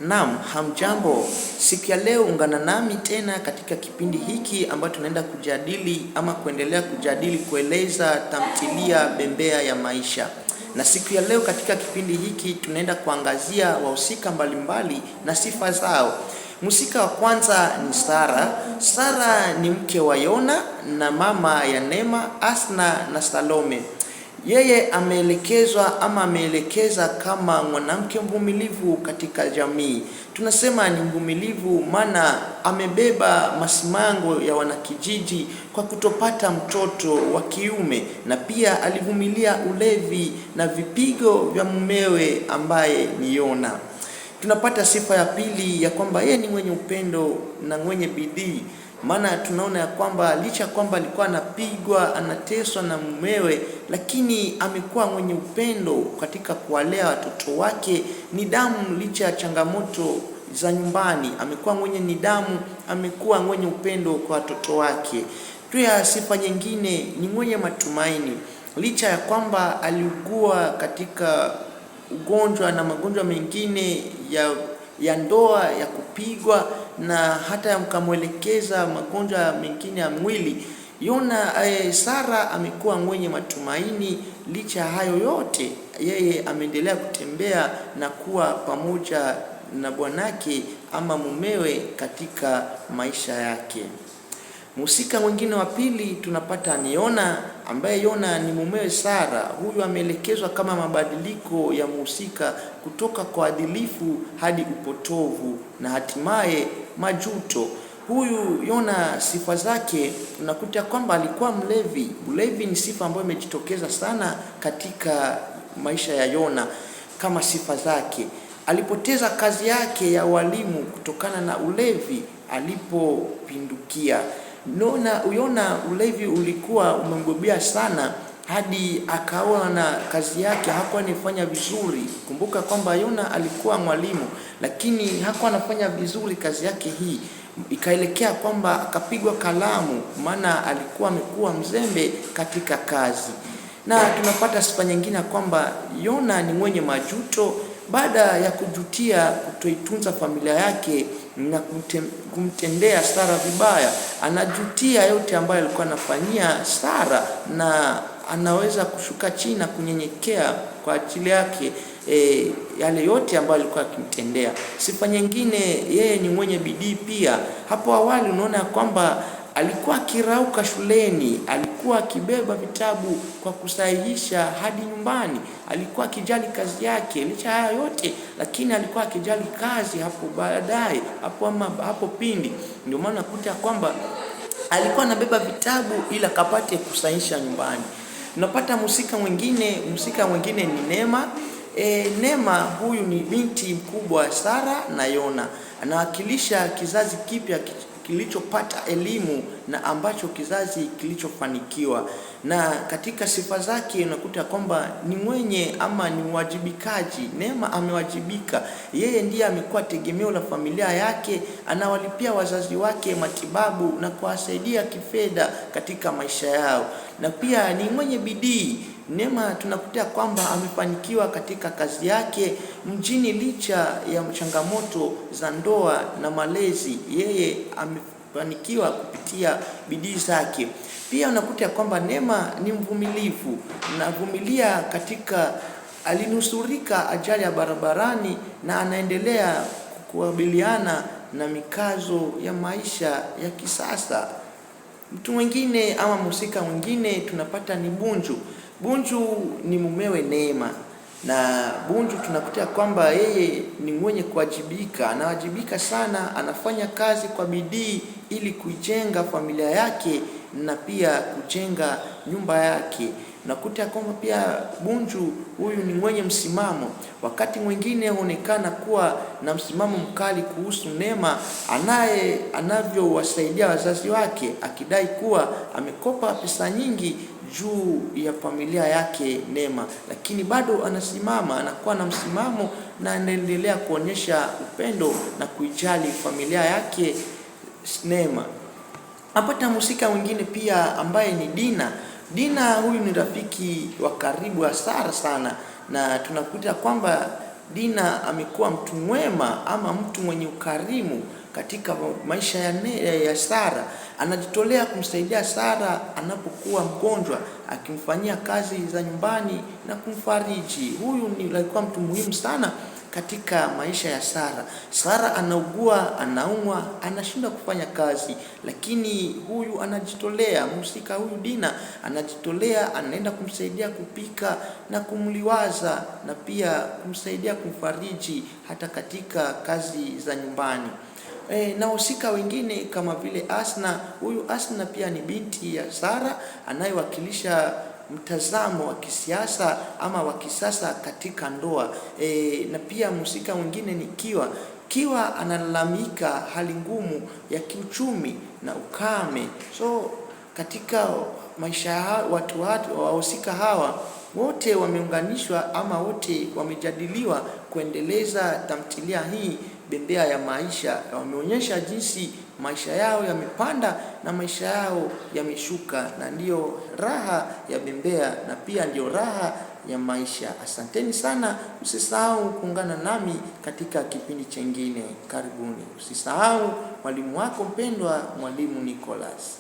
Naam, hamjambo. Siku ya leo ungana nami tena katika kipindi hiki ambacho tunaenda kujadili ama kuendelea kujadili kueleza tamthilia Bembea ya Maisha. Na siku ya leo katika kipindi hiki tunaenda kuangazia wahusika mbalimbali na sifa zao. Mhusika wa kwanza ni Sara. Sara ni mke wa Yona na mama ya Neema, Asna na Salome. Yeye ameelekeza kama mwanamke mvumilivu katika jamii. Tunasema ni mvumilivu maana amebeba masimango ya wanakijiji kwa kutopata mtoto wa kiume, na pia alivumilia ulevi na vipigo vya mumewe ambaye ni Yona. Tunapata sifa ya pili ya kwamba yeye ni mwenye upendo na mwenye bidii. Maana tunaona ya kwamba licha kwamba alikuwa anapigwa, anateswa na mumewe, lakini amekuwa mwenye upendo katika kuwalea watoto wake. Nidhamu licha ya changamoto za nyumbani, amekuwa mwenye nidhamu, amekuwa mwenye upendo kwa watoto wake. Pia sifa nyingine ni mwenye matumaini. Licha ya kwamba aliugua katika ugonjwa na magonjwa mengine ya ndoa, ya kupigwa na hata mkamwelekeza magonjwa mengine ya mwili, Sara amekuwa mwenye matumaini. Licha hayo yote, yeye ameendelea kutembea na kuwa pamoja na bwanake ama mumewe katika maisha yake. Mhusika mwingine wa pili tunapata ni Yona, ambaye Yona ni mumewe Sara. Huyu ameelekezwa kama mabadiliko ya mhusika kutoka kwa adilifu hadi upotovu na hatimaye majuto. Huyu Yona, sifa zake unakuta kwamba alikuwa mlevi. Ulevi ni sifa ambayo imejitokeza sana katika maisha ya Yona. Kama sifa zake, alipoteza kazi yake ya walimu kutokana na ulevi alipopindukia. Yona, ulevi ulikuwa umembobea sana hadi akaona kazi yake hakuwa anafanya vizuri. Kumbuka kwamba Yona alikuwa mwalimu, lakini hakuwa anafanya vizuri kazi yake hii. Ikaelekea kwamba akapigwa kalamu, maana alikuwa amekuwa mzembe katika kazi. Na tunapata sifa nyingine kwamba Yona ni mwenye majuto. Baada ya kujutia kutoitunza familia yake na kumtendea Sara vibaya, anajutia yote ambayo alikuwa anafanyia Sara, na anaweza kushuka chini na kunyenyekea kwa ajili yake yale yote ambayo alikuwa akimtendea. Sifa nyingine, yeye ni mwenye bidii pia. Hapo awali unaona kwamba alikuwa akirauka shuleni, alikuwa akibeba vitabu kwa kusahihisha hadi nyumbani, alikuwa akijali kazi yake. Licha haya yote, lakini alikuwa akijali kazi hapo baadaye, hapo pindi. Ndio maana nakuta kwamba alikuwa anabeba vitabu ili akapate kusahihisha nyumbani. Tunapata mhusika mwingine ni Neema. Neema huyu ni binti mkubwa Sara na Yona. Anawakilisha kizazi kipya kilichopata elimu na ambacho kizazi kilichofanikiwa. Na katika sifa zake unakuta kwamba ni mwenye ama ni mwajibikaji. Neema amewajibika. Yeye ndiye amekuwa tegemeo la familia yake, anawalipia wazazi wake matibabu na kuwasaidia kifedha katika maisha yao. Na pia ni mwenye bidii. Neema tunakuta kwamba amefanikiwa katika kazi yake mjini licha ya changamoto za ndoa na malezi. Yeye amefanikiwa kupitia bidii zake. Pia unakuta kwamba Neema ni mvumilivu. Anavumilia alinusurika ajali ya barabarani na anaendelea kukabiliana na mikazo ya maisha ya kisasa. Mtu mwingine ama mhusika mwingine tunapata ni Bunju. Bunju ni mumewe Neema, na Bunju tunakuta kwamba yeye ni mwenye kuwajibika. Anawajibika sana, anafanya kazi kwa bidii ili kujenga familia yake na pia kujenga nyumba yake. Nakuta kwamba pia Bunju huyu ni mwenye msimamo. Wakati mwingine huonekana kuwa na msimamo mkali kuhusu Neema anavyowasaidia wazazi wake, akidai kuwa amekopa pesa nyingi juu ya familia yake Neema, lakini bado anakuwa na msimamo na anaendelea kuonyesha upendo na kuijali familia yake Neema. Napata mhusika mwingine pia ambaye ni Dina. Dina huyu ni rafiki wa karibu wa Sara sana, na tunakuta kwamba Dina amekuwa mtu mwema ama mtu mwenye ukarimu katika maisha ya Sara. Anajitolea kumsaidia Sara anapokuwa mgonjwa, akimfanyia kazi za nyumbani na kumfariji. Huyu alikuwa mtu muhimu sana katika maisha ya Sara. Sara anaugua, anaumwa, anashindwa kufanya kazi, lakini huyu anajitolea. Mhusika huyu Dina anajitolea, anaenda kumsaidia kupika na kumliwaza na pia kumsaidia kumfariji hata katika kazi za nyumbani. Na wahusika wengine kama vile Asna. Huyu Asna pia ni binti ya Sara anayewakilisha mtazamo wa kisiasa ama wa kisasa katika ndoa. Na pia mhusika mwingine ni Kiwa. Kiwa analalamika hali ngumu ya kiuchumi na ukame. So katika maisha ya wahusika hawa wote wameunganishwa ama wote wamejadiliwa kuendeleza tamthilia hii Bembea ya Maisha. Wameonyesha jinsi maisha yao yamepanda na maisha yao yameshuka, na ndiyo raha ya Bembea na pia ndiyo raha ya maisha. Asanteni sana, usisahau kuungana nami katika kipindi chengine. Karibuni. Usisahau mwalimu wako mpendwa, Mwalimu Nicholas.